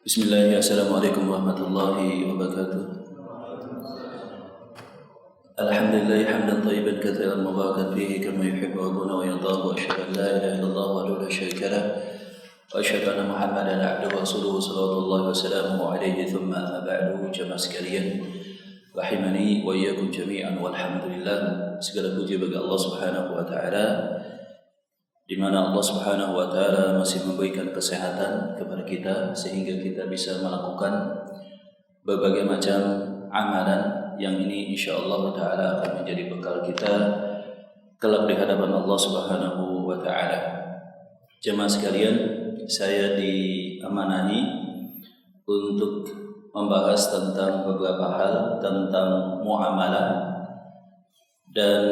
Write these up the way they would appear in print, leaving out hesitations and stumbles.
Bismillahirrahmanirrahim. Assalamualaikum warahmatullahi wabarakatuh. Alhamdulillah hamdan thayyiban katsiran mubarakan fihi kama yuhibbu rabbuna wa yarda wa asyhadu an la ilaha illallah wahdahu la syarika lah wa asyhadu anna Muhammadan abduhu wa rasuluhu sallallahu wa sallamu alaihi thumma amma ba'du. Jamaah sekalian, rahimani wa iyyakum jami'an walhamdulillah. Segala puji bagi Allah Subhanahu wa taala, di mana Allah Subhanahu wa taala masih memberikan kesehatan kepada kita sehingga kita bisa melakukan berbagai macam amalan yang ini insyaallah taala akan menjadi bekal kita kelak di hadapan Allah Subhanahu wa taala. Jemaah sekalian, saya diamanani untuk membahas tentang beberapa hal tentang muamalah, dan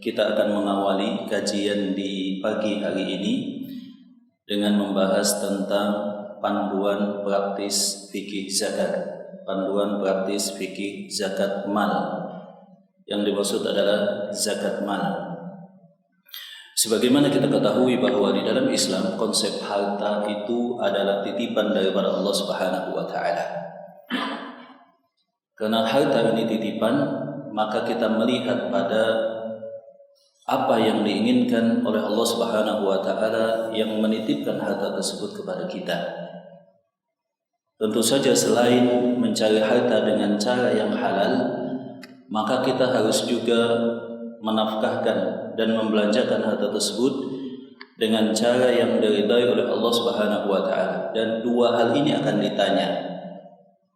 kita akan mengawali kajian di pagi hari ini dengan membahas tentang panduan praktis fikih zakat. Panduan praktis fikih zakat mal. Yang dimaksud adalah zakat mal. Sebagaimana kita ketahui bahwa di dalam Islam konsep harta itu adalah titipan daripada Allah Subhanahu wa taala. Karena harta ini titipan, maka kita melihat pada apa yang diinginkan oleh Allah Subhanahu wa taala yang menitipkan harta tersebut kepada kita. Tentu saja selain mencari harta dengan cara yang halal, maka kita harus juga menafkahkan dan membelanjakan harta tersebut dengan cara yang diridhai oleh Allah Subhanahu wa taala. Dan dua hal ini akan ditanya,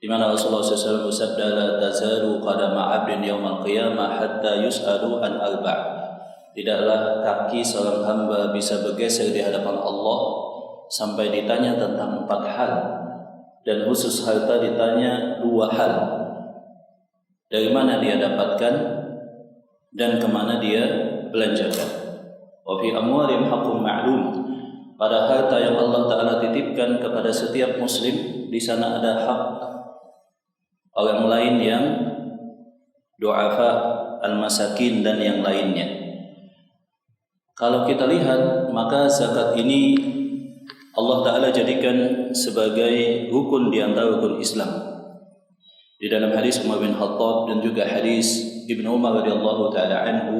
di mana Rasulullah SAW bersabda, la tazalu qadama 'abdin yaumal qiyamah hatta yus'alu an arba'. Tidaklah kaki seorang hamba bisa bergeser di hadapan Allah sampai ditanya tentang 4 hal, dan khusus harta ditanya 2 hal. Dari mana dia dapatkan dan kemana dia belanjakan. Wa fi amwalihim haqqun ma'lum. Pada harta yang Allah Ta'ala titipkan kepada setiap muslim, di sana ada hak orang lain yang du'afa, al-masakin dan yang lainnya. Kalau kita lihat, maka zakat ini Allah Ta'ala jadikan sebagai rukun di antara rukun Islam. Di dalam hadis Umar bin Khattab dan juga hadis Ibnu Umar radhiyallahu ta'ala anhu,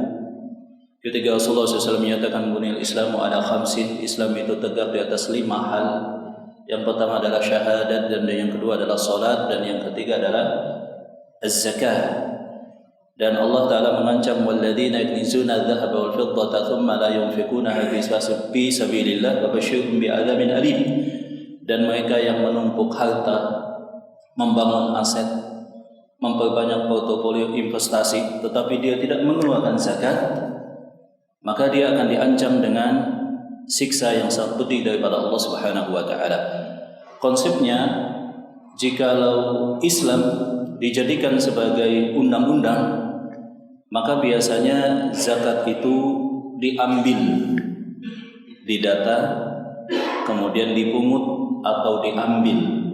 ketika Rasulullah SAW menyatakan buniyal Islamu ala khamsin, Islam itu tegak di atas 5 hal. Yang pertama adalah syahadat, dan yang kedua adalah salat, dan yang ketiga adalah az-zakah. Dan Allah Ta'ala mengancam walladzina yaknizuna adh-dhahaba wal fiddata thumma la yunfikunaha fi sabilillah fabashshirhum bi'adzabin alim. Dan mereka yang menumpuk harta, membangun aset, memperbanyak portofolio investasi, tetapi dia tidak mengeluarkan zakat, maka dia akan diancam dengan siksa yang sangat pedih daripada Allah Subhanahu wa taala. Konsepnya, jikalau Islam dijadikan sebagai undang-undang, maka biasanya zakat itu diambil, didata, kemudian dipungut atau diambil,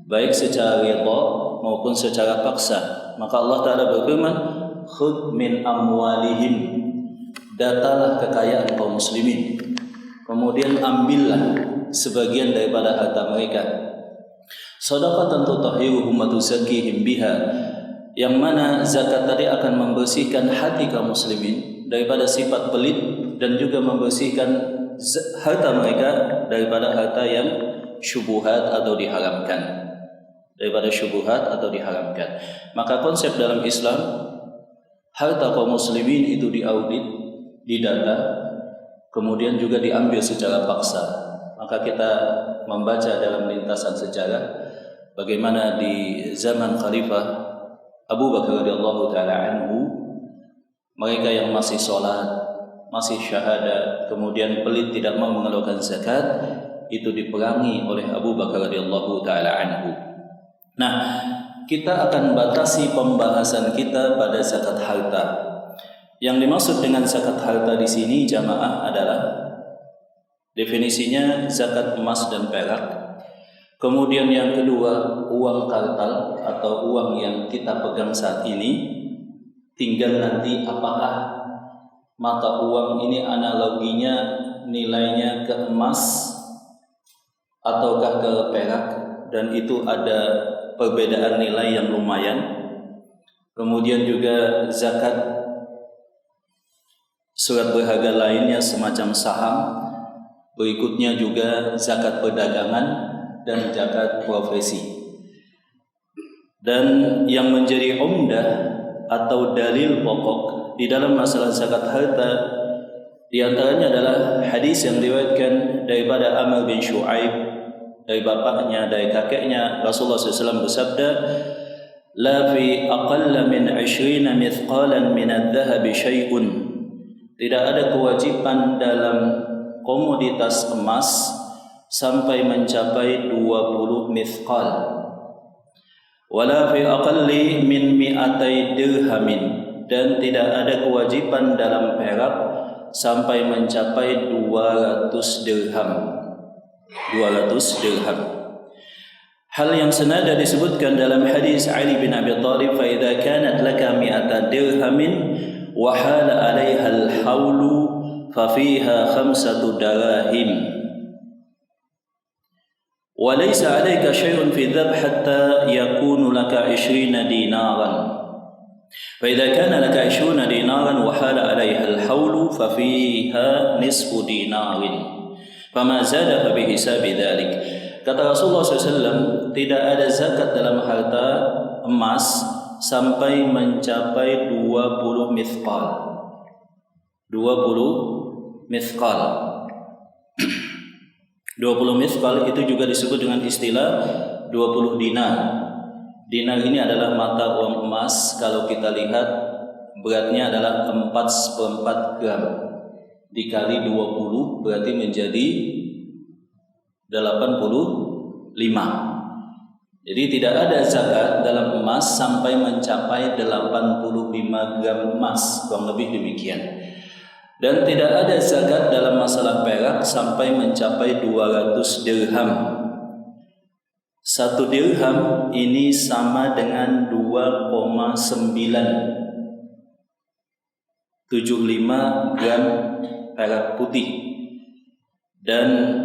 baik secara ridha maupun secara paksa. Maka Allah Ta'ala berfirman, khudh min amwalihim, datalah kekayaan kaum muslimin, kemudian ambillah sebagian daripada harta mereka. Shadaqatan tutahhiruhum wa tuzakkihim biha, yang mana zakat tadi akan membersihkan hati kaum muslimin daripada sifat pelit, dan juga membersihkan harta mereka daripada harta yang syubhat atau diharamkan. Maka konsep dalam Islam, harta kaum muslimin itu diaudit, didata, kemudian juga diambil secara paksa. Maka kita membaca dalam lintasan sejarah bagaimana di zaman Khalifah Abu Bakar radhiyallahu ta'ala anhu, mereka yang masih sholat, masih syahadat, kemudian pelit tidak mau mengeluarkan zakat, itu diperangi oleh Abu Bakar radhiyallahu ta'ala anhu. Nah, kita akan batasi pembahasan kita pada zakat harta. Yang dimaksud dengan zakat harta di sini, jamaah, adalah definisinya zakat emas dan perak. Kemudian yang kedua, uang kartal atau uang yang kita pegang saat ini. Tinggal nanti apakah mata uang ini analoginya nilainya ke emas ataukah ke perak. dan itu ada perbedaan nilai yang lumayan. Kemudian juga zakat surat berharga lainnya semacam saham. Berikutnya juga zakat perdagangan dan zakat profesi. Dan yang menjadi umdah atau dalil pokok di dalam masalah zakat harta di antaranya adalah hadis yang diriwayatkan daripada Amr bin Shu'aib, dari bapaknya, dari kakeknya. Rasulullah SAW bersabda, "La fi aqalla min 20 mithqalan min adh-dhahab syai'un." Tidak ada kewajiban dalam komoditas emas sampai mencapai 20 mithqal. Wala fi aqalli min mi'atai dirhamin, dan tidak ada kewajiban dalam perak sampai mencapai 200 dirham. 200 dirham. Hal yang senada disebutkan dalam hadis Ali bin Abi Thalib, fa idza kanat laka mi'ata dirhamin wa hala 'alaiha al-haulu fa fiha 5 darahim. وليس عليك شيء في الذبح حتى يكون لك 20 دينارا فإذا كان لك 20 دينارا وحال عليها الحول ففيها نصف دينار فما زاد فبحساب ذلك. Kata Rasulullah SAW, tidak ada zakat dalam harta emas sampai mencapai 20 mithqal. 20 mithqal. 20 mithqal itu juga disebut dengan istilah 20 dinar. Dinar ini adalah mata uang emas. Kalau kita lihat beratnya adalah 4/4 gram dikali 20 berarti menjadi 85. Jadi tidak ada zakat dalam emas sampai mencapai 85 gram emas, kurang lebih demikian. Dan tidak ada zakat dalam masalah perak sampai mencapai 200 dirham. 1 dirham ini sama dengan 2,975 gram perak putih. Dan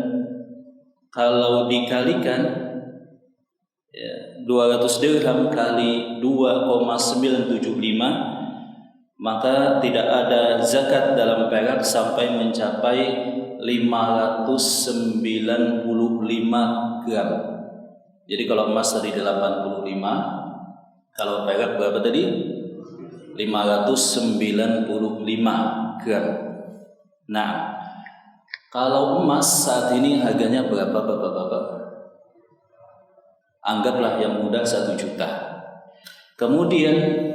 kalau dikalikan 200 dirham kali 2,975, maka tidak ada zakat dalam perak sampai mencapai 595 gram. Jadi kalau emas tadi 85, kalau perak berapa tadi? 595 gram. Nah, kalau emas saat ini harganya berapa Bapak-bapak? Anggaplah yang mudah 1 juta. Kemudian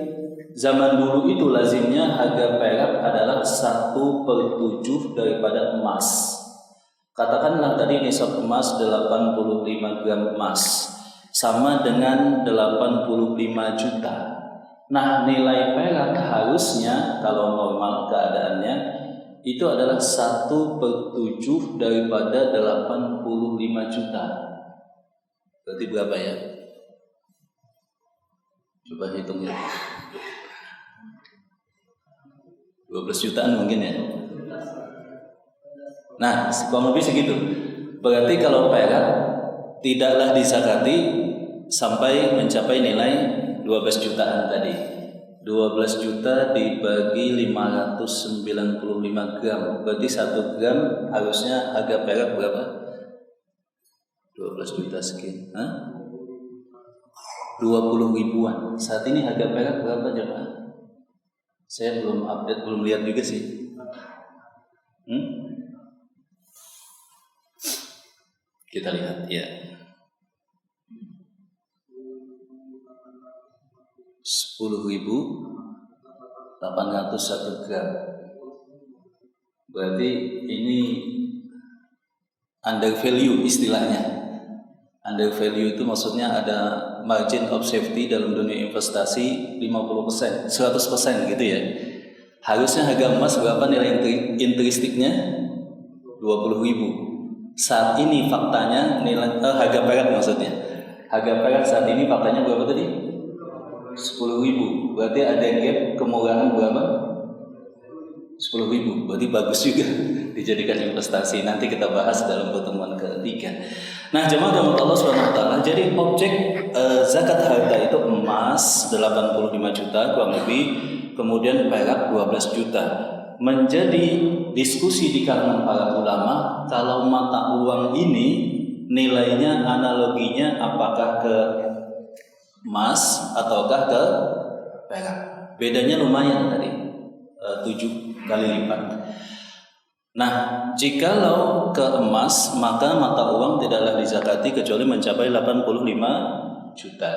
zaman dulu itu lazimnya harga perak adalah 1/7 daripada emas. Katakanlah tadi nisab emas 85 gram emas, sama dengan 85 juta. Nah, nilai perak harusnya kalau normal keadaannya itu adalah 1/7 daripada 85 juta. Berarti berapa ya? Coba hitung ya. 12 jutaan mungkin ya. Nah, kurang lebih segitu. Berarti kalau perak tidaklah disakati sampai mencapai nilai 12 jutaan tadi. 12 juta dibagi 595 gram. Berarti 1 gram harusnya harga perak berapa? 12 juta sekian. 20 ribuan. Saat ini harga perak berapa jemaah? Saya belum update, belum lihat juga sih. Kita lihat ya. 10.801 gram. Berarti ini under value istilahnya. Under value itu maksudnya ada margin of safety dalam dunia investasi 50%, 100% gitu ya. Harusnya harga emas berapa nilai intristiknya? 20.000. Saat ini faktanya nilai harga perak maksudnya. Harga perak saat ini faktanya berapa tadi? 10.000. Berarti ada gap kemurahan berapa? 10.000, berarti bagus juga dijadikan investasi. Nanti kita bahas dalam pertemuan ketiga. Nah, jemaah rahmat Allah SWT, jadi objek zakat harta itu emas 85 juta kurang lebih, kemudian perak 12 juta. Menjadi diskusi di kalangan para ulama, kalau mata uang ini nilainya analoginya apakah ke emas ataukah ke perak. Bedanya lumayan tadi, 7 kali lipat. Nah, jikalau ke emas, maka mata uang tidaklah dizakati kecuali mencapai 85 juta.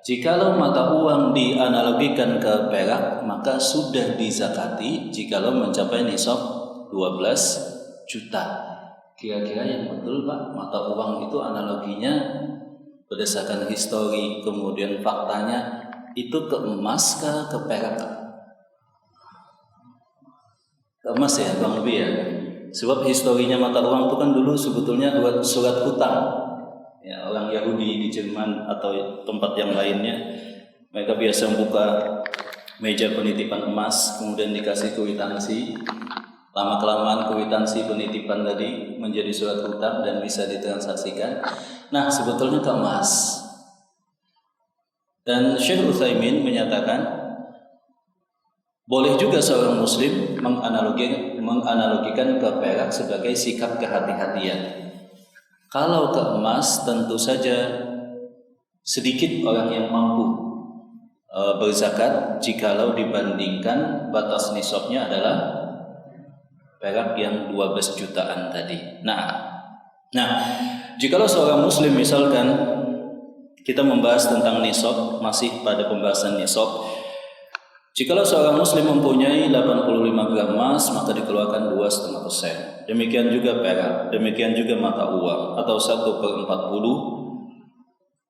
Jikalau mata uang dianalogikan ke perak, maka sudah dizakati jikalau mencapai nisab 12 juta. Kira-kira yang betul Pak, mata uang itu analoginya berdasarkan histori kemudian faktanya itu ke emas ke perak? Ke emas ya Bang lebih ya. Sebab historinya mata uang itu kan dulu sebetulnya surat hutang. Ya, orang Yahudi di Jerman atau tempat yang lainnya, mereka biasa membuka meja penitipan emas, kemudian dikasih kwitansi. Lama-kelamaan kwitansi penitipan tadi menjadi surat hutang dan bisa ditransaksikan. Nah, sebetulnya ke emas. Dan Syekh Utsaimin menyatakan boleh juga seorang muslim menganalogikan ke perak sebagai sikap kehati-hatian. Kalau ke emas tentu saja sedikit orang yang mampu berzakat jikalau dibandingkan batas nisabnya adalah perak yang 12 jutaan tadi. Nah, jikalau seorang muslim misalkan kita membahas tentang nisab, masih pada pembahasan nisab. Jikalau seorang muslim mempunyai 85 gram emas, maka dikeluarkan 2,5%. Demikian juga perak, demikian juga mata uang atau 1/40.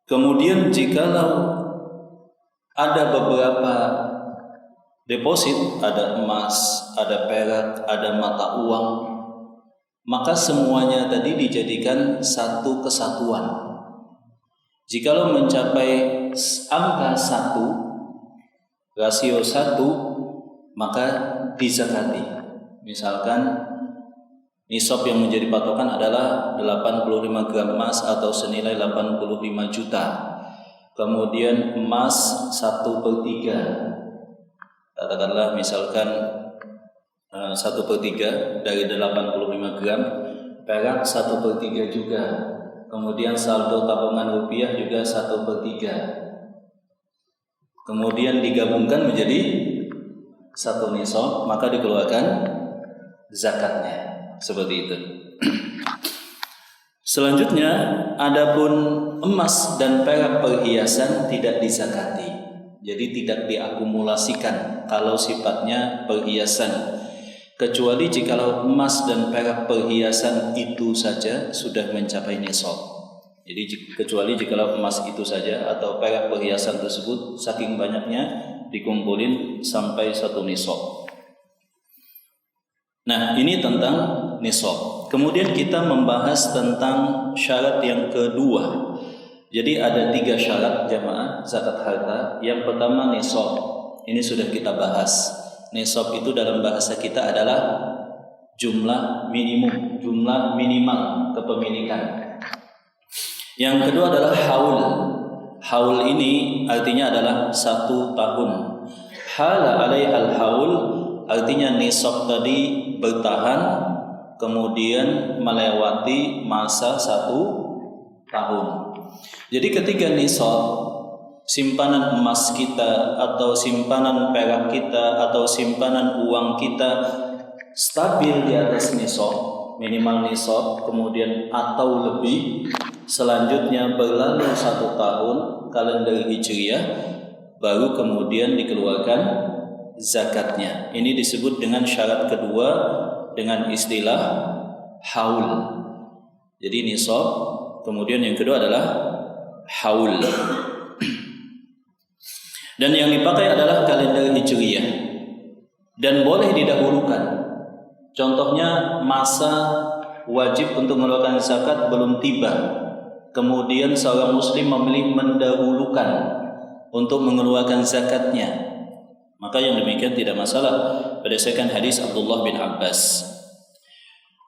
Kemudian jikalau ada beberapa deposit, ada emas, ada perak, ada mata uang, maka semuanya tadi dijadikan satu kesatuan. Jikalau mencapai angka 1, rasio 1, maka dizakati. Misalkan nisab yang menjadi patokan adalah 85 gram emas atau senilai 85 juta. Kemudian emas 1/3. Katakanlah misalkan 1/3 dari 85 gram, perak 1/3 juga. Kemudian saldo tabungan rupiah juga 1/3. Kemudian digabungkan menjadi satu nisab, maka dikeluarkan zakatnya. Seperti itu. Selanjutnya, adapun emas dan perak perhiasan tidak dizakati. Jadi tidak diakumulasikan kalau sifatnya perhiasan. Kecuali jikalau emas dan perak perhiasan itu saja sudah mencapai nisab. Jadi kecuali jikalau emas itu saja atau perak perhiasan tersebut saking banyaknya dikumpulin sampai satu nisab. Nah, ini tentang nisab. Kemudian kita membahas tentang syarat yang kedua. Jadi ada 3 syarat jamaah zakat harta. Yang pertama nisab. Ini sudah kita bahas. Nisab itu dalam bahasa kita adalah jumlah minimum, jumlah minimal kepemilikan. Yang kedua adalah haul. Haul ini artinya adalah 1 tahun. Hala alaihal haul artinya nisab tadi bertahan kemudian melewati masa 1 tahun. Jadi ketika nisab, simpanan emas kita atau simpanan perak kita atau simpanan uang kita stabil di atas nisab, minimal nisab, kemudian atau lebih, selanjutnya berlalu 1 tahun kalender Hijriah, baru kemudian dikeluarkan zakatnya. Ini disebut dengan syarat kedua dengan istilah haul. Jadi nisab, kemudian yang kedua adalah haul. Dan yang dipakai adalah kalender Hijriyah dan boleh didahulukan. Contohnya masa wajib untuk mengeluarkan zakat belum tiba, kemudian seorang muslim memilih mendahulukan untuk mengeluarkan zakatnya, maka yang demikian tidak masalah. berdasarkan hadis Abdullah bin Abbas.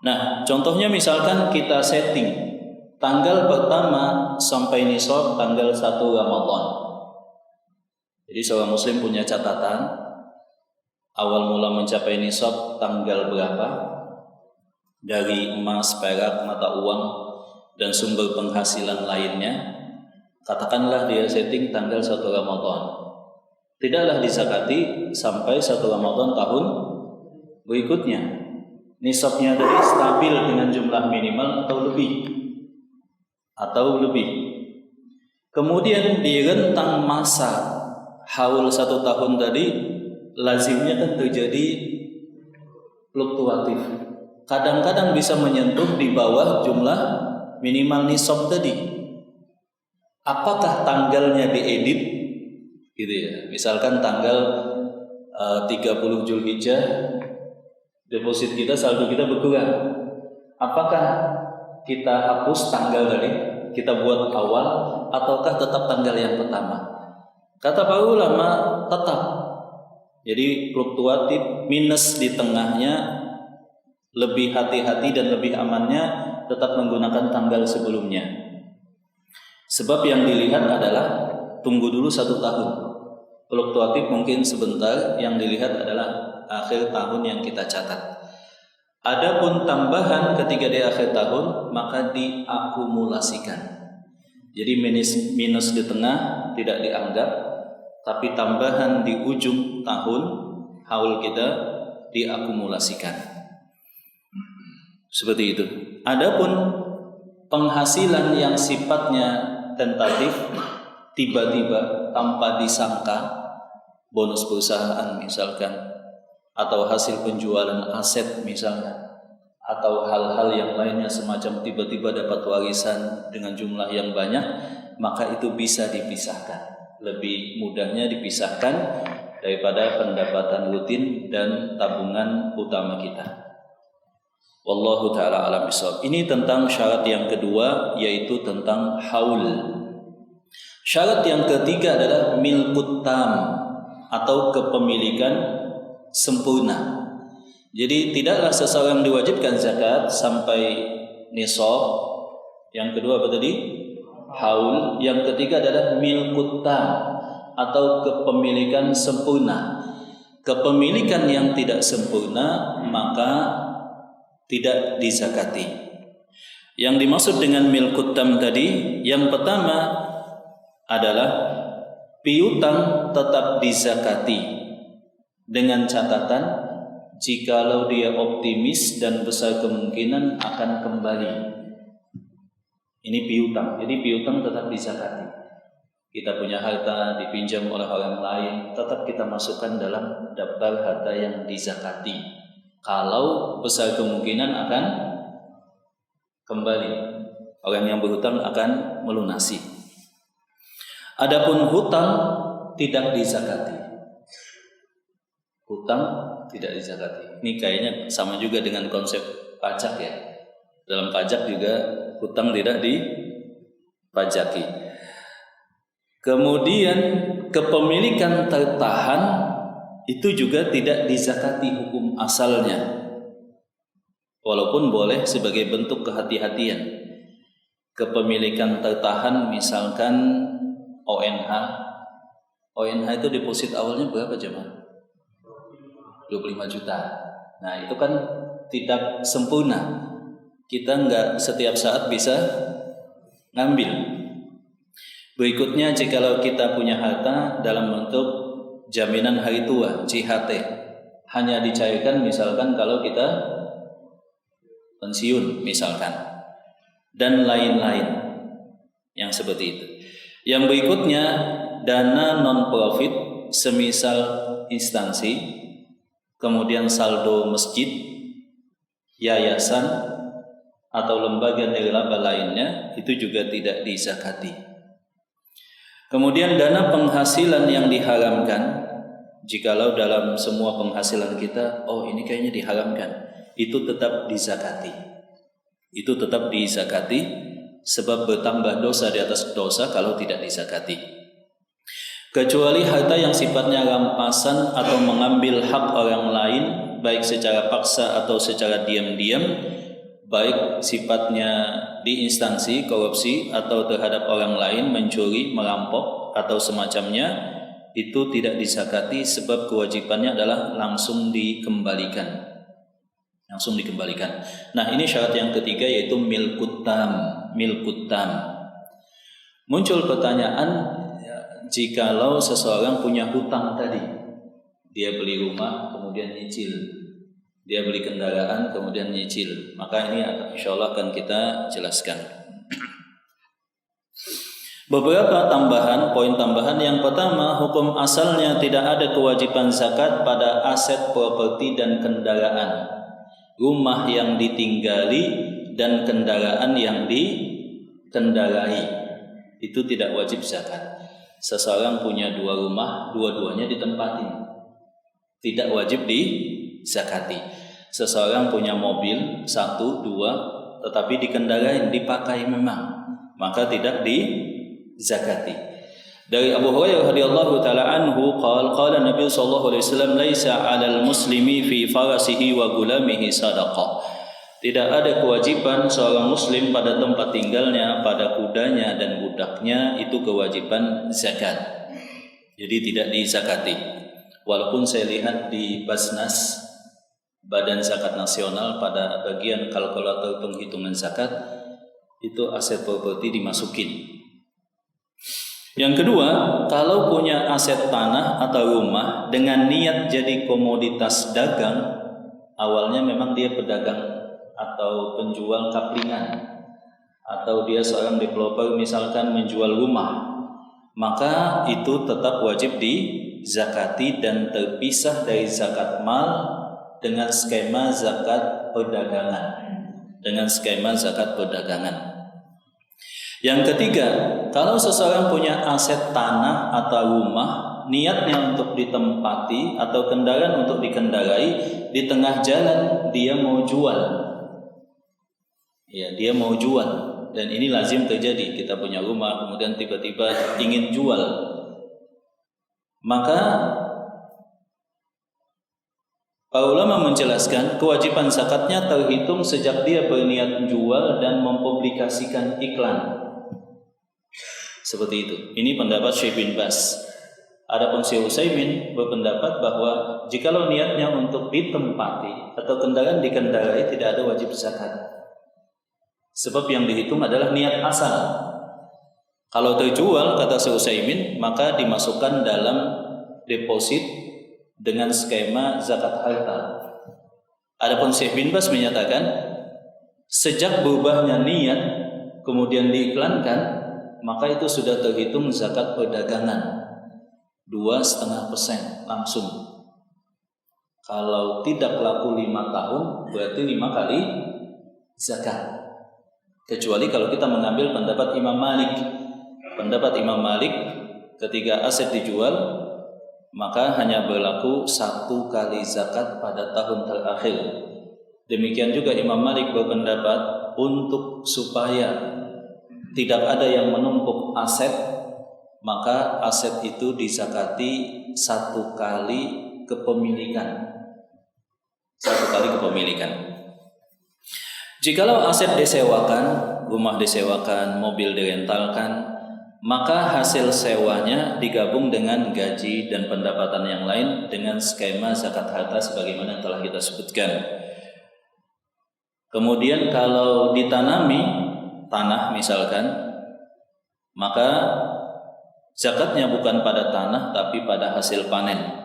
Nah, contohnya misalkan kita setting tanggal pertama sampai nisab tanggal 1 Ramadan. Jadi seorang muslim punya catatan awal mula mencapai nisab tanggal berapa dari emas, perak, mata uang dan sumber penghasilan lainnya. Katakanlah dia setting tanggal 1 Ramadan. Tidaklah dizakati sampai 1 Ramadan tahun berikutnya. Nisabnya tadi stabil dengan jumlah minimal atau lebih. Kemudian di rentang masa haul 1 tahun tadi lazimnya kan terjadi fluktuatif. Kadang-kadang bisa menyentuh di bawah jumlah minimal nisab tadi. Apakah tanggalnya diedit? Gitu ya. Misalkan tanggal 30 Zulhijjah deposit kita, saldo kita berkurang. Apakah kita hapus tanggal tadi, kita buat awal, ataukah tetap tanggal yang pertama? Kata para ulama tetap. Jadi fluktuatif, minus di tengahnya, lebih hati-hati dan lebih amannya tetap menggunakan tanggal sebelumnya. Sebab yang dilihat adalah tunggu dulu 1 tahun. Fluktuatif mungkin sebentar, yang dilihat adalah akhir tahun yang kita catat. Adapun tambahan ketika di akhir tahun maka diakumulasikan. Jadi minus di tengah tidak dianggap, tapi tambahan di ujung tahun haul kita diakumulasikan. Seperti itu. Adapun penghasilan yang sifatnya tentatif, tiba-tiba tanpa disangka, bonus perusahaan misalkan, atau hasil penjualan aset misalnya, atau hal-hal yang lainnya semacam tiba-tiba dapat warisan dengan jumlah yang banyak, maka itu bisa dipisahkan. Lebih mudahnya dipisahkan daripada pendapatan rutin dan tabungan utama kita. Wallahu ta'ala alam bishawab. Ini tentang syarat yang kedua, yaitu tentang haul. Syarat yang ketiga adalah milkut tam, atau kepemilikan sempurna. Jadi tidaklah seseorang diwajibkan zakat sampai nisab. Yang kedua apa tadi? Haul. Yang ketiga adalah milkut tam, atau kepemilikan sempurna. Kepemilikan yang tidak sempurna maka tidak dizakati. Yang dimaksud dengan milkut tam tadi, yang pertama adalah piutang tetap dizakati dengan catatan jikalau dia optimis dan besar kemungkinan akan kembali. Ini piutang. Jadi piutang tetap dizakati. Kita punya harta dipinjam oleh orang lain, tetap kita masukkan dalam daftar harta yang dizakati. Kalau besar kemungkinan akan kembali, orang yang berhutang akan melunasi. Adapun hutang tidak dizakati. Hutang tidak dizakati. Ini kayaknya sama juga dengan konsep pajak ya. Dalam pajak juga hutang tidak dipajaki. Kemudian kepemilikan tertahan itu juga tidak dizakati hukum asalnya. Walaupun boleh sebagai bentuk kehati-hatian. Kepemilikan tertahan misalkan ONH. ONH itu deposit awalnya berapa jemaah? 25 juta. Nah itu kan tidak sempurna. Kita nggak setiap saat bisa ngambil. Berikutnya, jikalau kita punya harta dalam bentuk jaminan hari tua, JHT, hanya dicairkan misalkan kalau kita pensiun misalkan, dan lain-lain yang seperti itu. Yang berikutnya, dana non-profit semisal instansi, kemudian saldo masjid, yayasan, atau lembaga nirlaba lainnya, itu juga tidak dizakati. Kemudian dana penghasilan yang diharamkan, jikalau dalam semua penghasilan kita, oh ini kayaknya diharamkan, itu tetap dizakati. Itu tetap dizakati, sebab bertambah dosa di atas dosa kalau tidak dizakati. kecuali harta yang sifatnya rampasan atau mengambil hak orang lain baik secara paksa atau secara diam-diam, baik sifatnya di instansi korupsi atau terhadap orang lain mencuri, merampok atau semacamnya, itu tidak dizakati sebab kewajibannya adalah langsung dikembalikan. Nah, ini syarat yang ketiga yaitu milkut tam. Muncul pertanyaan, jikalau seseorang punya hutang tadi, dia beli rumah kemudian nyicil, dia beli kendaraan kemudian nyicil, maka ini insyaallah akan kita jelaskan. Beberapa poin tambahan. Yang pertama, hukum asalnya tidak ada kewajiban zakat pada aset properti dan kendaraan, rumah yang ditinggali dan kendaraan yang dikendarai, itu tidak wajib zakat. Seseorang punya 2 rumah, dua-duanya ditempati, tidak wajib dizakati. Seseorang punya mobil 1, 2, tetapi dikendarai, dipakai memang, maka tidak dizakati. Dari Abu Hurairah radhiyallahu taala anhu qala Nabi sallallahu alaihi wasallam laisa 'alal muslimi fi farasihi wa gulamihi sadaqah. Tidak ada kewajiban seorang muslim pada tempat tinggalnya, pada kudanya dan budaknya itu kewajiban zakat. Jadi tidak dizakati. Walaupun saya lihat di Basnas, Badan Zakat Nasional, pada bagian kalkulator penghitungan zakat itu aset properti dimasukin. Yang kedua, kalau punya aset tanah atau rumah dengan niat jadi komoditas dagang, awalnya memang dia pedagang atau penjual kaplingan, atau dia seorang developer misalkan menjual rumah, maka itu tetap wajib dizakati dan terpisah dari zakat mal dengan skema zakat perdagangan. Yang ketiga, kalau seseorang punya aset tanah atau rumah, niatnya untuk ditempati atau kendaraan untuk dikendarai, di tengah jalan dia mau jual. Ya, dia mau jual, dan ini lazim terjadi. Kita punya rumah kemudian tiba-tiba ingin jual, maka para ulama menjelaskan kewajiban zakatnya terhitung sejak dia berniat jual dan mempublikasikan iklan. Seperti itu. Ini pendapat Syekh bin Baz. Adapun Syekh Utsaimin berpendapat bahwa jikalau niatnya untuk ditempati atau kendaraan dikendarai, tidak ada wajib zakat. Sebab yang dihitung adalah niat asal. Kalau terjual, kata Syekh Utsaimin, maka dimasukkan dalam deposit dengan skema zakat harta. Adapun Syekh bin Baz menyatakan, sejak berubahnya niat kemudian diiklankan, maka itu sudah terhitung zakat perdagangan 2,5% langsung. Kalau tidak laku 5 tahun, berarti 5 kali zakat. Kecuali kalau kita mengambil pendapat Imam Malik. Pendapat Imam Malik, ketika aset dijual, maka hanya berlaku 1 kali zakat pada tahun terakhir. Demikian juga Imam Malik berpendapat untuk supaya tidak ada yang menumpuk aset, maka aset itu dizakati 1 kali kepemilikan. 1 kali kepemilikan. Jikalau aset disewakan, rumah disewakan, mobil direntalkan, maka hasil sewanya digabung dengan gaji dan pendapatan yang lain dengan skema zakat harta sebagaimana yang telah kita sebutkan. Kemudian kalau ditanami tanah misalkan, maka zakatnya bukan pada tanah tapi pada hasil panen.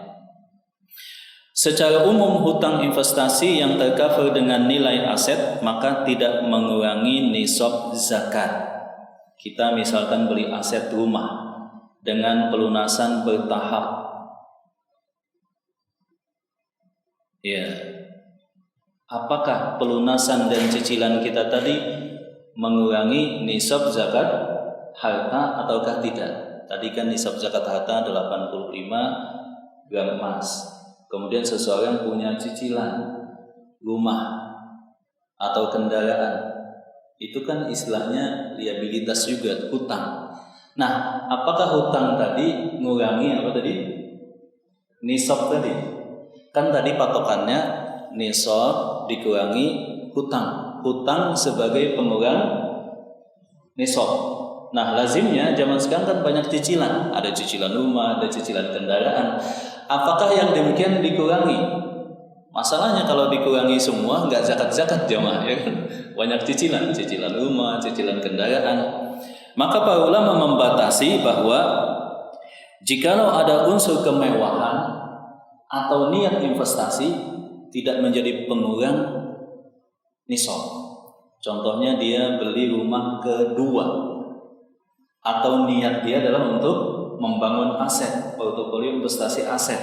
Secara umum hutang investasi yang tercover dengan nilai aset maka tidak mengurangi nisab zakat. Kita misalkan beli aset rumah dengan pelunasan bertahap. Ya. Apakah pelunasan dan cicilan kita tadi mengurangi nisab zakat harta ataukah tidak? Tadi kan nisab zakat harta 85 gram emas. Kemudian seseorang punya cicilan rumah atau kendaraan, itu kan istilahnya liabilitas juga, hutang. Nah, apakah hutang tadi ngurangi apa tadi? Nisab tadi. Kan tadi patokannya nisab dikurangi hutang. Hutang sebagai pengurang nisab. Nah, lazimnya zaman sekarang kan banyak cicilan. Ada cicilan rumah, ada cicilan kendaraan. Apakah yang demikian dikurangi? Masalahnya kalau dikurangi semua nggak zakat-zakat jamaah ya kan. Banyak cicilan rumah, cicilan kendaraan. Maka para ulama membatasi bahwa jikalau ada unsur kemewahan atau niat investasi tidak menjadi pengurang nisab. Contohnya dia beli rumah kedua atau niat dia adalah untuk membangun aset, portofolio investasi aset.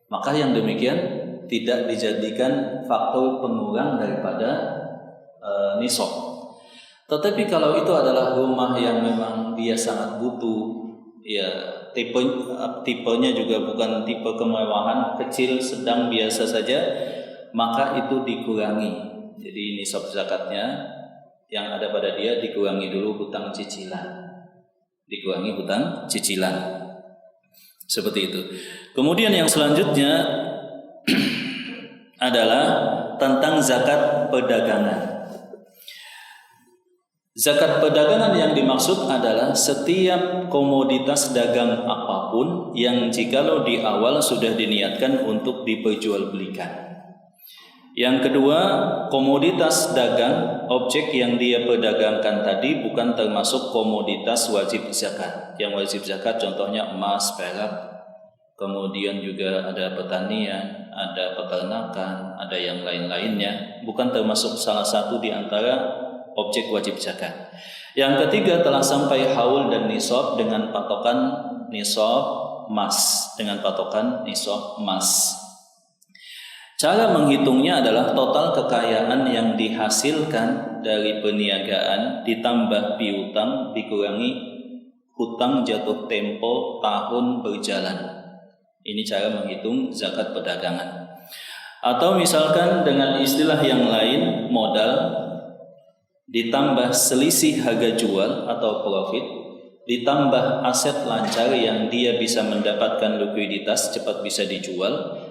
Maka yang demikian tidak dijadikan faktor pengurang daripada nisab. Tetapi kalau itu adalah rumah yang memang dia sangat butuh, ya tipenya juga bukan tipe kemewahan, kecil, sedang, biasa saja, maka itu dikurangi. Jadi nisab zakatnya yang ada pada dia dikurangi dulu hutang cicilan. Dikurangi hutang cicilan. Seperti itu. Kemudian yang selanjutnya adalah tentang zakat perdagangan. Zakat perdagangan yang dimaksud adalah setiap komoditas dagang apapun yang jikalau di awal sudah diniatkan untuk diperjualbelikan. Yang kedua, komoditas dagang, objek yang dia perdagangkan tadi bukan termasuk komoditas wajib zakat. Yang wajib zakat contohnya emas, perak, kemudian juga ada pertanian, ada peternakan, ada yang lain-lainnya, bukan termasuk salah satu di antara objek wajib zakat. Yang ketiga, telah sampai haul dan nisab dengan patokan nisab emas, Cara menghitungnya adalah total kekayaan yang dihasilkan dari perniagaan ditambah piutang dikurangi hutang jatuh tempo tahun berjalan. Ini cara menghitung zakat perdagangan. Atau misalkan dengan istilah yang lain, modal ditambah selisih harga jual atau profit, ditambah aset lancar yang dia bisa mendapatkan likuiditas cepat bisa dijual,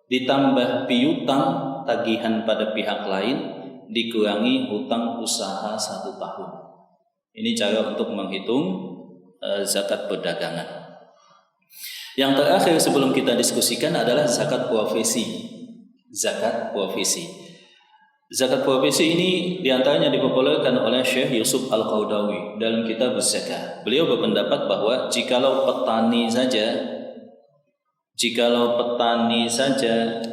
ditambah piutang tagihan pada pihak lain, dikurangi hutang usaha 1 tahun. Ini cara untuk menghitung zakat perdagangan. Yang terakhir sebelum kita diskusikan adalah zakat profesi. Zakat profesi ini diantaranya dipopulerkan oleh Syekh Yusuf Al-Qaradawi dalam kitab Az-Zakah. Beliau berpendapat bahwa jikalau petani saja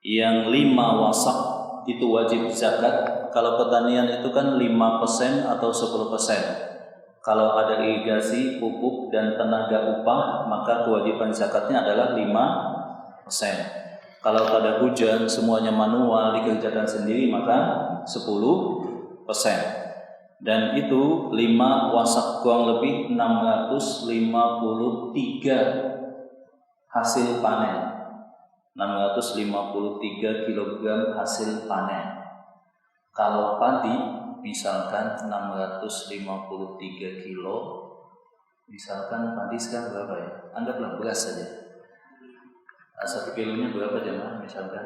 yang 5 wasak itu wajib zakat. Kalau pertanian itu kan 5% atau 10%. Kalau ada irigasi, pupuk dan tenaga upah, maka kewajiban zakatnya adalah 5%. Kalau ada hujan, semuanya manual, dikerjakan sendiri, maka 10%. Dan itu 5 wasak kurang lebih 653 hasil panen. 653 kg hasil panen. Kalau padi, misalkan 653 kilo, misalkan padi sekarang berapa ya? Anggaplah beras saja. 1 kilonya berapa jemaah? Misalkan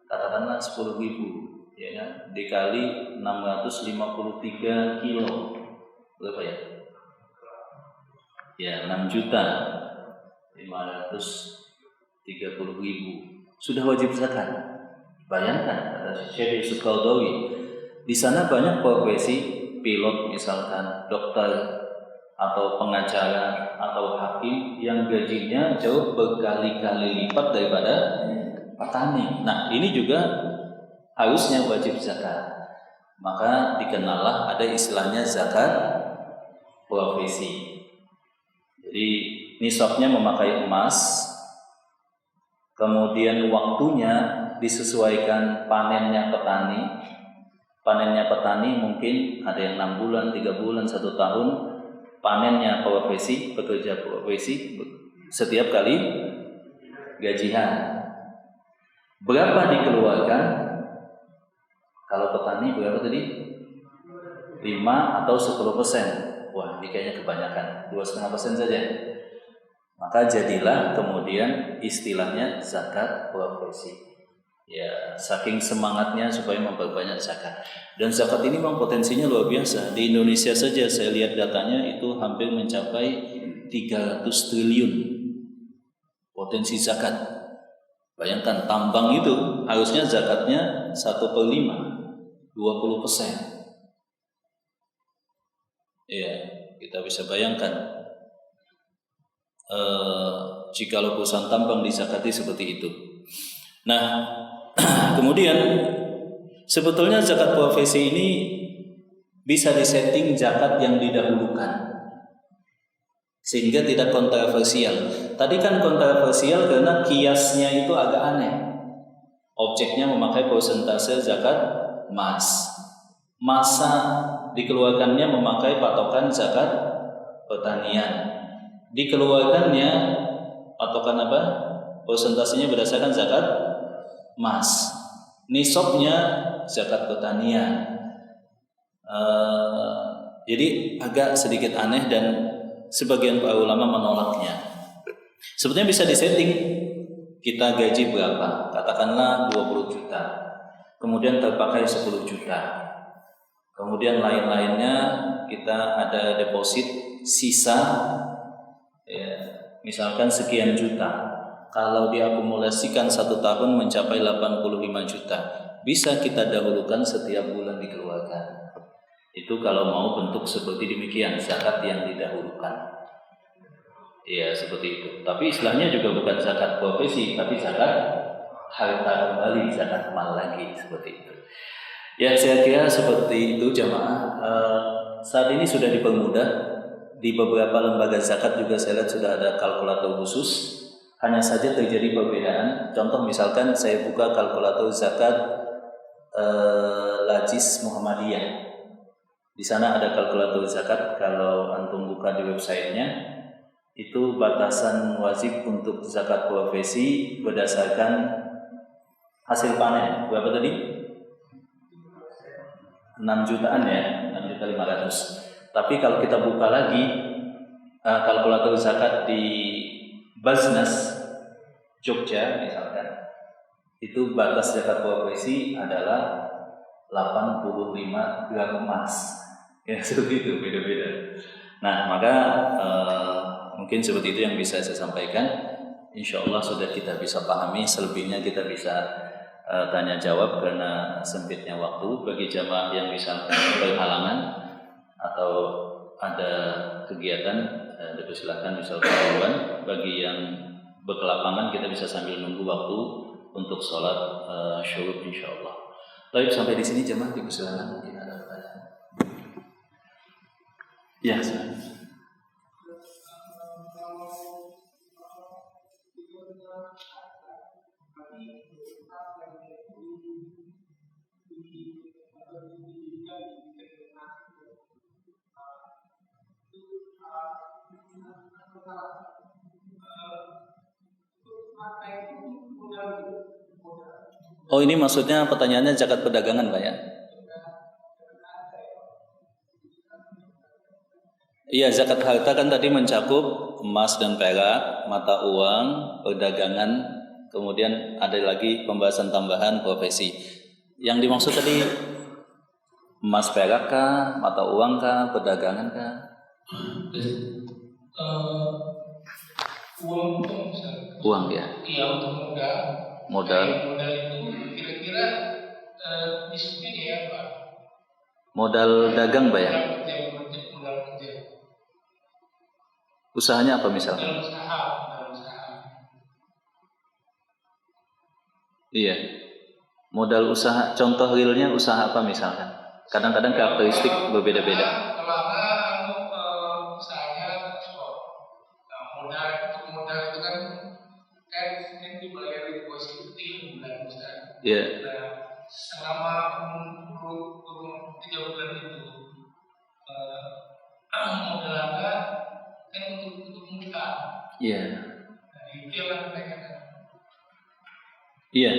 katakanlah 10.000, ya kan? Dikali 653 kilo berapa ya? Ya 6.530.000 sudah wajib zakat. Bayangkan kata Syekh Yusuf Al-Qaradawi, di sana banyak profesi, pilot misalkan, dokter atau pengacara atau hakim yang gajinya jauh berkali-kali lipat daripada petani. Nah, ini juga harusnya wajib zakat. Maka dikenallah ada istilahnya zakat profesi. Jadi nisabnya memakai emas, kemudian waktunya disesuaikan panennya petani. Panennya petani mungkin ada yang 6 bulan, 3 bulan, 1 tahun. Panennya profesi, pekerja profesi setiap kali gajian. Berapa dikeluarkan? Kalau petani berapa tadi? 5 atau 10%. Wah, ini kayaknya kebanyakan. 2,5% saja. Maka jadilah kemudian istilahnya zakat profesi. Ya, saking semangatnya supaya memperbanyak zakat. Dan zakat ini memang potensinya luar biasa. Di Indonesia saja saya lihat datanya itu hampir mencapai 300 triliun potensi zakat. Bayangkan tambang itu harusnya zakatnya 1/5, 20%. Ya, kita bisa bayangkan jikalau perusahaan tambang dizakati seperti itu. Nah, kemudian sebetulnya zakat profesi ini bisa disetting zakat yang didahulukan sehingga tidak kontroversial. Tadi kan kontroversial karena kiasnya itu agak aneh. Objeknya memakai persentase zakat emas. Masa dikeluarkannya memakai patokan zakat pertanian. Dikeluarkannya patokan apa? Persentasenya berdasarkan zakat emas. Nisabnya zakat pertanian. Jadi agak sedikit aneh dan sebagian para ulama menolaknya. Sebetulnya bisa disetting. Kita gaji berapa? Katakanlah 20 juta. Kemudian terpakai 10 juta. Kemudian lain-lainnya kita ada deposit sisa ya, misalkan sekian juta. Kalau diakumulasikan 1 tahun mencapai 85 juta, bisa kita dahulukan setiap bulan dikeluarkan. Itu kalau mau bentuk seperti demikian, zakat yang didahulukan. Ya seperti itu. Tapi istilahnya juga bukan zakat profesi, tapi zakat harta kembali, zakat mal lagi, seperti itu. Ya saya kira seperti itu jamaah. Saat ini sudah dipermudah. Di beberapa lembaga zakat juga saya lihat sudah ada kalkulator khusus. Hanya saja terjadi perbedaan. Contoh misalkan saya buka kalkulator zakat Lajis Muhammadiyah. Di sana ada kalkulator zakat. Kalau antum buka di websitenya, itu batasan wajib untuk zakat profesi berdasarkan hasil panen. Berapa tadi? 6 jutaan ya, 6.500.000. Tapi kalau kita buka lagi kalkulator zakat di Basnas Jogja misalkan, itu batas zakat profesi adalah 85 gram emas. Ya seperti itu, beda-beda. Nah maka mungkin seperti itu yang bisa saya sampaikan. Insya Allah sudah kita bisa pahami. Selebihnya kita bisa tanya jawab karena sempitnya waktu. Bagi jamaah yang bisa berhalangan atau ada kegiatan, dipersilakan bisa duluan. Bagi yang berkelapangan kita bisa sambil nunggu waktu untuk sholat syuruk insya Allah. Baik, sampai di sini jamaah dipersilakan, mungkin ada pertanyaan. Ya, oh ini maksudnya pertanyaannya zakat perdagangan Pak ya? Iya, zakat harta kan tadi mencakup emas dan perak, mata uang, perdagangan, kemudian ada lagi pembahasan tambahan profesi. Yang dimaksud tadi emas perak kah, mata uang kah, perdagangan kah? Uang itu misalnya. Uang ya. Iya, untuk modal. Modal itu kira-kira disebutnya ya apa? Modal dagang Pak ya? Modal kerja. Usahanya apa misalkan? Modal usaha. Iya. Modal usaha, contoh realnya usaha apa misalkan? Kadang-kadang karakteristik berbeda-beda. Kalau usahanya ekspor. Modal itu kan dibayar deposit 3 bulan misalnya. Iya. Selama 3 bulan itu modal Anda kan untuk muka. Iya. Itu yang Anda tanyakan. Iya.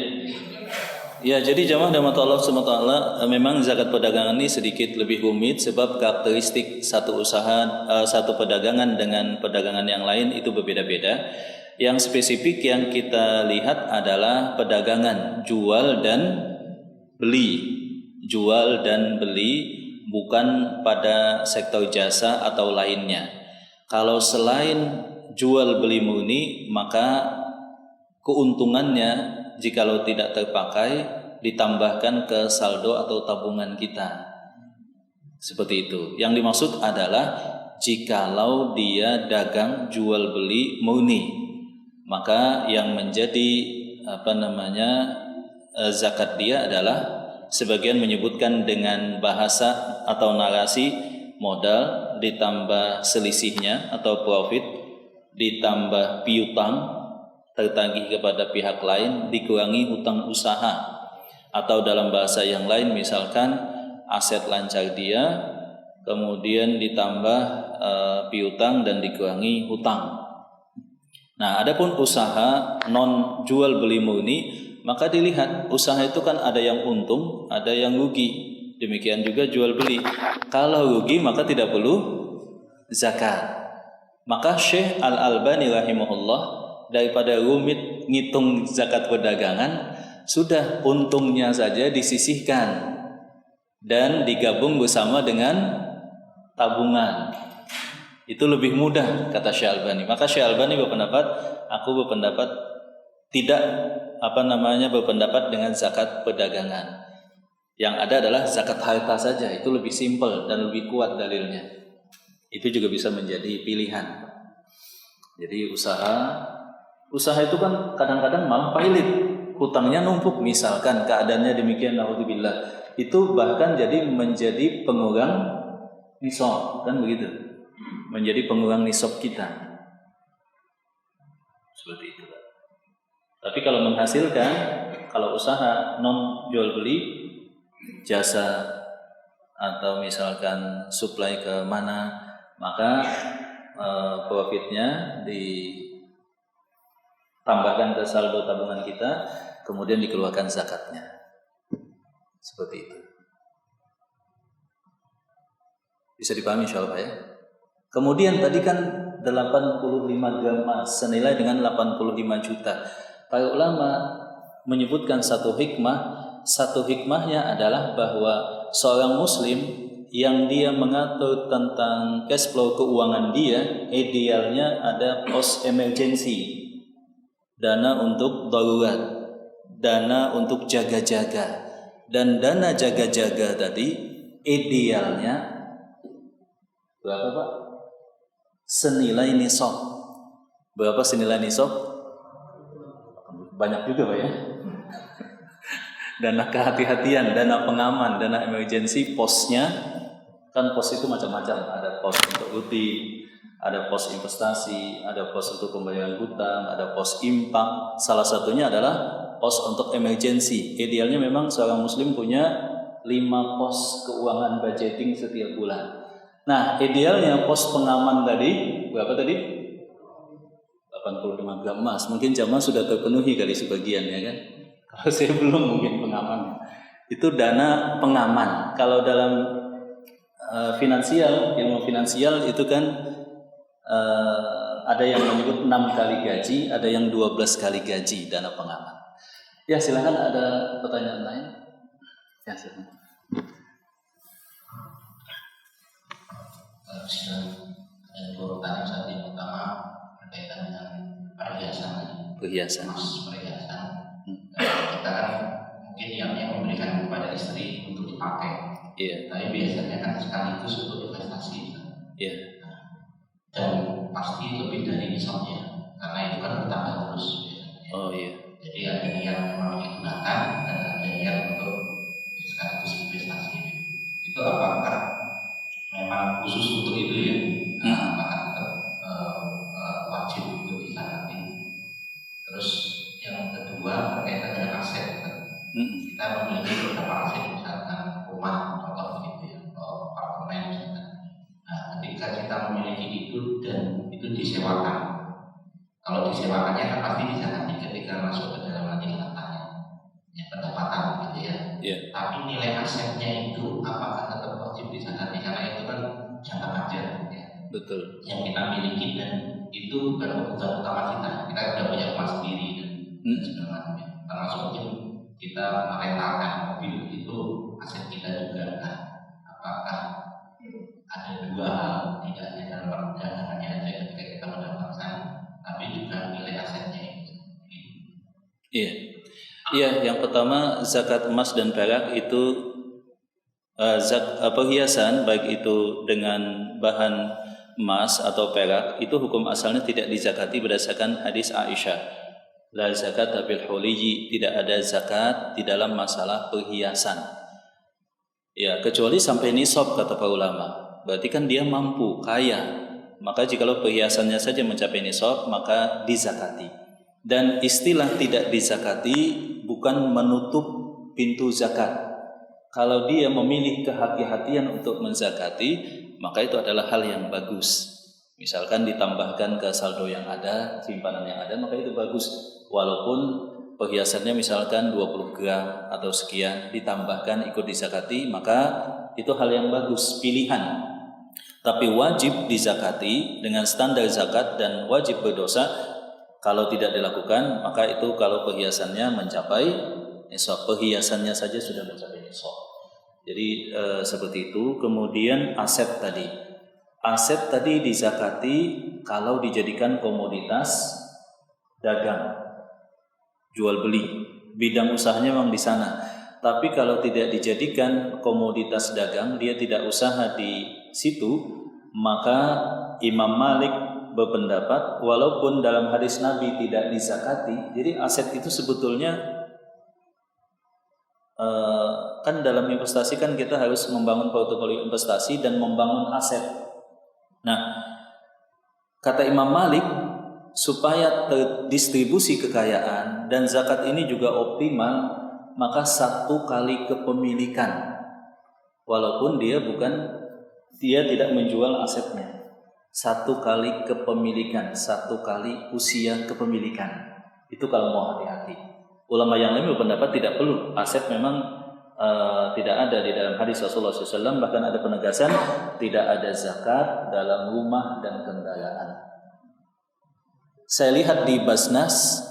Ya, jadi jamaah dan mata Allah SWT, memang zakat perdagangan ini sedikit lebih rumit sebab karakteristik satu usaha, satu perdagangan dengan perdagangan yang lain itu berbeda-beda. Yang spesifik yang kita lihat adalah perdagangan jual dan beli. Jual dan beli, bukan pada sektor jasa atau lainnya. Kalau selain jual beli murni, maka keuntungannya jikalau tidak terpakai ditambahkan ke saldo atau tabungan kita. Seperti itu. Yang dimaksud adalah jikalau dia dagang jual beli murni, maka yang menjadi zakat dia adalah, sebagian menyebutkan dengan bahasa atau narasi, modal ditambah selisihnya atau profit ditambah piutang tertagih kepada pihak lain dikurangi hutang usaha, atau dalam bahasa yang lain misalkan aset lancar dia kemudian ditambah piutang dan dikurangi hutang. Nah, adapun usaha non jual beli murni, maka dilihat usaha itu kan ada yang untung, ada yang rugi. Demikian juga jual beli. Kalau rugi maka tidak perlu zakat. Maka Syekh Al-Albani rahimahullah, daripada rumit ngitung zakat perdagangan, sudah untungnya saja disisihkan dan digabung bersama dengan tabungan. Itu lebih mudah, kata Syekh Albani. Maka Syekh Albani aku berpendapat tidak berpendapat dengan zakat perdagangan. Yang ada adalah zakat harta saja, itu lebih simpel dan lebih kuat dalilnya. Itu juga bisa menjadi pilihan. Jadi usaha itu kan kadang-kadang malah pailit, hutangnya numpuk, misalkan keadaannya demikian, naudzubillah, itu bahkan menjadi pengurang nisab, kan begitu, menjadi pengurang nisab kita, seperti itu. Tapi kalau menghasilkan, kalau usaha non jual beli, jasa atau misalkan supply ke mana, maka profitnya tambahkan ke saldo tabungan kita, kemudian dikeluarkan zakatnya. Seperti itu. Bisa dipahami insyaallah ya. Kemudian tadi kan 85 gram emas senilai dengan 85 juta. Para ulama menyebutkan satu hikmahnya adalah bahwa seorang muslim yang dia mengatur tentang cash flow keuangan dia, idealnya ada pos emergency, dana untuk darurat, dana untuk jaga-jaga. Dan dana jaga-jaga tadi idealnya berapa Pak? Senilai nisab. Berapa senilai nisab? Banyak juga Pak ya. Dana kehati-hatian, dana pengaman, dana emergency, posnya kan pos itu macam-macam. Ada pos untuk rutin, ada pos investasi, ada pos untuk pembayaran hutang, ada pos impak. Salah satunya adalah pos untuk emergency. Idealnya memang seorang muslim punya 5 pos keuangan budgeting setiap bulan. Nah, idealnya pos pengaman tadi berapa tadi? 85 gram emas. Mungkin jamaah sudah terpenuhi kali sebagian ya kan. Kalau saya belum mungkin pengamannya. Itu dana pengaman. Kalau dalam ilmu finansial itu kan ada yang menyebut 6 kali gaji, ada yang 12 kali gaji dana pengaman. Ya, silakan, ada pertanyaan lain? Ya, silakan. Ada 2 pertanyaan. Saat yang pertama berkaitan dengan perhiasan. Perhiasan. Kita kan mungkin yang memberikan kepada istri untuk dipakai. Iya. Tapi biasanya kan sekaligus untuk investasi. Iya. Dan pasti lebih dari nisabnya, karena itu kan bertambah terus. Oh iya. Jadi ada yang memang digunakan dan ada yang untuk sekaligus investasi. Itu apakah memang khusus untuk itu ya? Apakah tetap wajib untuk dizakatin? Terus yang kedua berkaitan dengan aset. Kita memiliki beberapa aset, misalkan rumah, contoh begitu ya, atau apartemen misalkan. Nah, ketika kita memiliki itu dan itu disewakan, kalau disewakannya kan pasti dizakati ketika masuk ke dalam nanti hartanya, ya, pendapatan. Iya. Tapi nilai asetnya itu apakah tetap wajib dizakati? Karena itu kan jangka panjang ya. Betul. Yang kita miliki dan itu bukan kebutuhan utama kita. Kita udah punya rumah sendiri dan segala macamnya. Termasuk mungkin kita merentalkan mobil itu aset kita juga. Nah, apakah ada dua hal, tidak hanya dalam perdagangannya aja ketika kita mendapatkan, tapi juga nilai asetnya itu. Iya. Iya, yang pertama zakat emas dan perak itu perhiasan baik itu dengan bahan emas atau perak itu hukum asalnya tidak dizakati berdasarkan hadis Aisyah. La zakat bil huliji, tidak ada zakat di dalam masalah perhiasan. Ya, kecuali sampai nisab kata para ulama. Berarti kan dia mampu, kaya. Maka jikalau perhiasannya saja mencapai nisab, maka dizakati. Dan istilah tidak dizakati bukan menutup pintu zakat. Kalau dia memilih kehati-hatian untuk menzakati, maka itu adalah hal yang bagus. Misalkan ditambahkan ke saldo yang ada, simpanan yang ada, maka itu bagus. Walaupun perhiasannya misalkan 20 gram atau sekian, ditambahkan ikut dizakati, maka itu hal yang bagus, pilihan. Tapi wajib dizakati dengan standar zakat dan wajib berdosa. Kalau tidak dilakukan, maka itu kalau perhiasannya mencapai nisab, perhiasannya saja sudah mencapai nisab. Jadi seperti itu. Kemudian aset tadi dizakati kalau dijadikan komoditas dagang, jual beli, bidang usahanya memang di sana. Tapi kalau tidak dijadikan komoditas dagang, dia tidak usaha di situ, maka Imam Malik berpendapat walaupun dalam hadis Nabi tidak dizakati, jadi aset itu sebetulnya kan dalam investasi kan kita harus membangun portofolio investasi dan membangun aset. Nah, kata Imam Malik, supaya terdistribusi kekayaan dan zakat ini juga optimal, maka 1 kali kepemilikan, walaupun dia tidak menjual asetnya. 1 kali kepemilikan, 1 kali usia kepemilikan. Itu kalau mau hati-hati. Ulama yang lain berpendapat tidak perlu. Aset memang tidak ada di dalam hadis Rasulullah SAW. Bahkan ada penegasan tidak ada zakat dalam rumah dan kendaraan. Saya lihat di Basnas,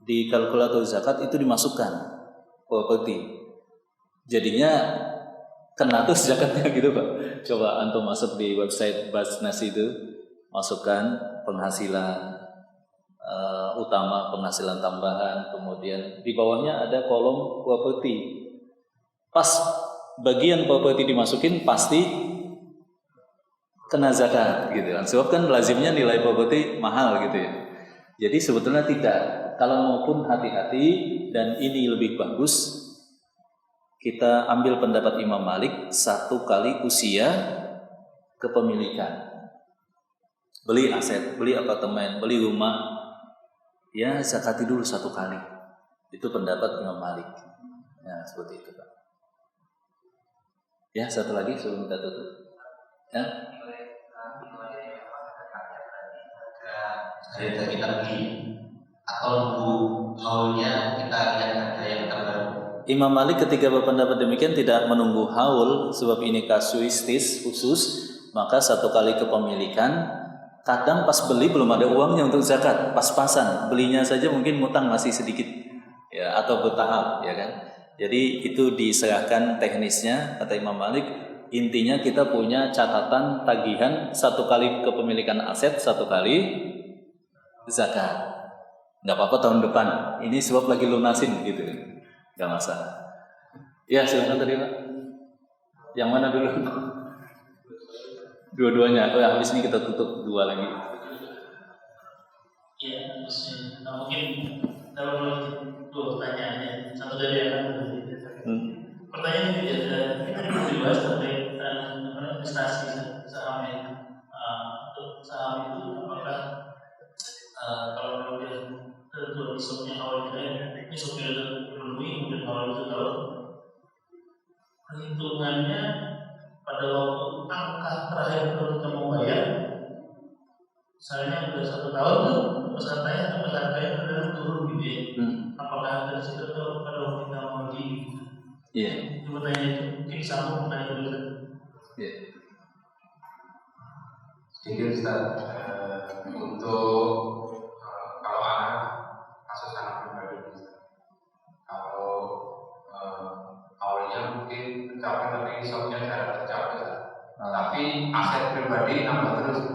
di kalkulator zakat itu dimasukkan properti. Jadinya kena tuh zakatnya gitu Pak. Coba antum masuk di website Basnas itu, masukkan penghasilan utama, penghasilan tambahan, kemudian di bawahnya ada kolom properti. Pas bagian properti dimasukin pasti kena zakat gitu kan. Sebab kan lazimnya nilai properti mahal gitu ya. Jadi sebetulnya tidak. Kalau maupun hati-hati, dan ini lebih bagus, kita ambil pendapat Imam Malik, 1 kali usia kepemilikan. Beli aset, beli apartemen, beli rumah, ya zakati dulu 1 kali. Itu pendapat Imam Malik. Ya seperti itu Pak. Ya, satu lagi sebelum kita tutup. Ya. Harga kita beli atau nunggu haulnya kita lihat harga yang terbaru. Imam Malik ketika berpendapat demikian tidak menunggu haul, sebab ini kasuistis khusus, maka 1 kali kepemilikan. Kadang pas beli belum ada uangnya untuk zakat, pas-pasan, belinya saja mungkin mutang masih sedikit, ya, atau bertahap, ya kan. Jadi itu diserahkan teknisnya, kata Imam Malik. Intinya kita punya catatan tagihan 1 kali kepemilikan aset, 1 kali zakat. Nggak apa-apa tahun depan, ini sebab lagi lunasin gitu, nggak masalah. Ya silakan tadi Pak. Yang mana dulu? Dua-duanya. Oh ya, habis ini kita tutup 2 lagi. Ya, mungkin kalau dua pertanyaan ya, satu dari anak. Pertanyaan ini kita dibahas terkait investasi saham ya. Untuk saham itu apakah kalau kemudian tentu nisabnya awal kita nisabnya terpenuhi kemudian awal itu tahu perhitungannya pada waktu angka terakhir kalau kita mau bayar, misalnya udah 1 tahun tuh harganya kadang turun gitu ya. Apakah dari situ atau pada waktu kita mau beli? Iya. Itu pertanyaan itu mungkin sambung pertanyaan dulu. Iya. Jadi Ustaz, untuk kalau anak kasus anak pribadi, kalau awalnya mungkin tercapai tapi insomnia jarang tercapai, tapi aset pribadi nambah terus,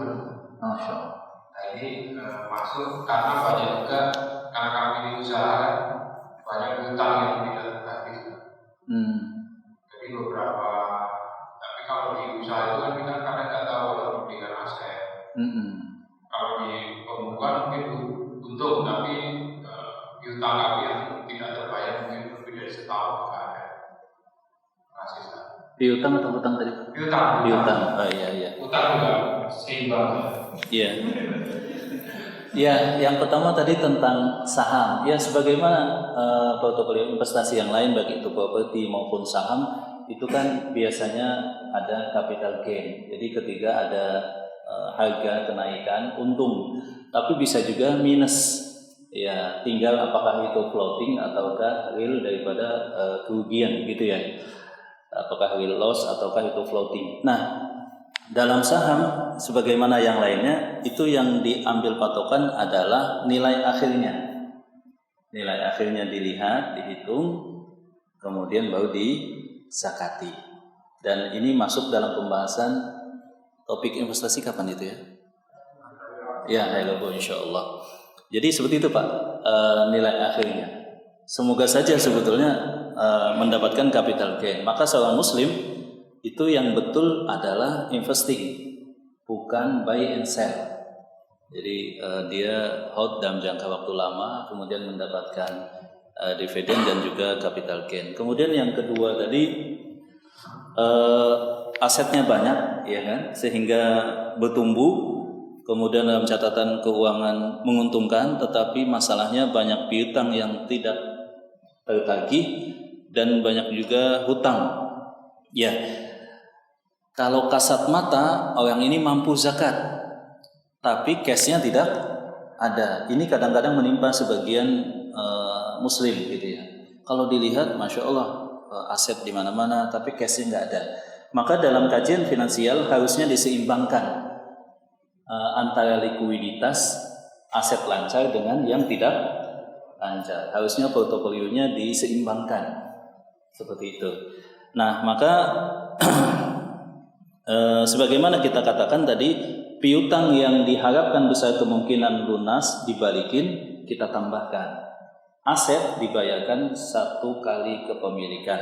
Masya Allah. Nah ini masuk karena banyak juga karena kami ini usaha banyak hutang yang tidak tertagih. Jadi beberapa, tapi kalau di usaha itu kan kita kadang nggak tahu kalau memberikan aset. Kalau di pembukaan mungkin untung, tapi hutang kami yang tidak terbayar mungkin lebih dari setahun nggak ada. Kasih Ustaz. Piutang atau hutang tadi? Piutang. Oh iya. Hutang juga seimbang. Iya. Ya, yang pertama tadi tentang saham. Ya, sebagaimana portofolio investasi yang lain, baik itu properti maupun saham, itu kan biasanya ada capital gain. Jadi ketika ada harga kenaikan, untung, tapi bisa juga minus. Ya, tinggal apakah itu floating ataukah real daripada kerugian, gitu ya. Apakah real loss ataukah itu floating. Nah, dalam saham, sebagaimana yang lainnya, itu yang diambil patokan adalah nilai akhirnya. Nilai akhirnya dilihat, dihitung, kemudian baru disakati. Dan ini masuk dalam pembahasan topik investasi kapan itu ya? Ya, insya Allah. Jadi seperti itu Pak, nilai akhirnya. Semoga saja sebetulnya mendapatkan capital gain. Maka seorang muslim itu yang betul adalah investing, bukan buy and sell. Jadi dia hold dalam jangka waktu lama, kemudian mendapatkan dividen dan juga capital gain. Kemudian yang kedua tadi asetnya banyak, ya kan, sehingga bertumbuh. Kemudian dalam catatan keuangan menguntungkan, tetapi masalahnya banyak piutang yang tidak tertagih dan banyak juga hutang. Ya. Kalau kasat mata orang ini mampu zakat, tapi cashnya tidak ada. Ini kadang-kadang menimpa sebagian muslim gitu ya. Kalau dilihat, masya Allah aset di mana-mana, tapi cashnya nggak ada. Maka dalam kajian finansial harusnya diseimbangkan antara likuiditas aset lancar dengan yang tidak lancar. Harusnya portofolionya diseimbangkan seperti itu. Nah, maka sebagaimana kita katakan tadi, piutang yang diharapkan besar kemungkinan lunas dibalikin, kita tambahkan aset dibayarkan 1 kali kepemilikan.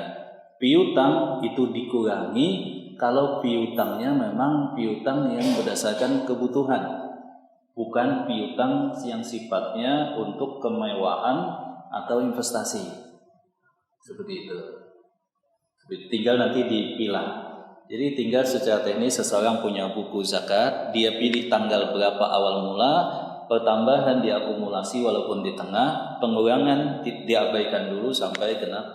Piutang itu dikurangi kalau piutangnya memang piutang yang berdasarkan kebutuhan, bukan piutang yang sifatnya untuk kemewahan atau investasi. Seperti itu. Tinggal nanti dipilah. Jadi tinggal secara teknis seseorang punya buku zakat, dia pilih tanggal berapa awal mula, pertambahan diakumulasi walaupun di tengah, pengurangan diabaikan dulu sampai genap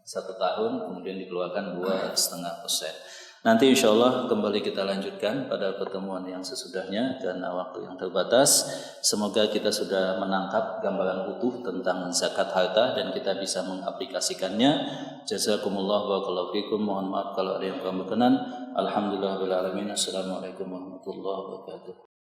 1 tahun, kemudian dikeluarkan 2,5%. Nanti insya Allah kembali kita lanjutkan pada pertemuan yang sesudahnya karena waktu yang terbatas. Semoga kita sudah menangkap gambaran utuh tentang zakat harta dan kita bisa mengaplikasikannya. Jazakumullah barakallahu fikum. Mohon maaf kalau ada yang kurang berkenan. Alhamdulillahirabbil alamin. Assalamualaikum warahmatullahi wabarakatuh.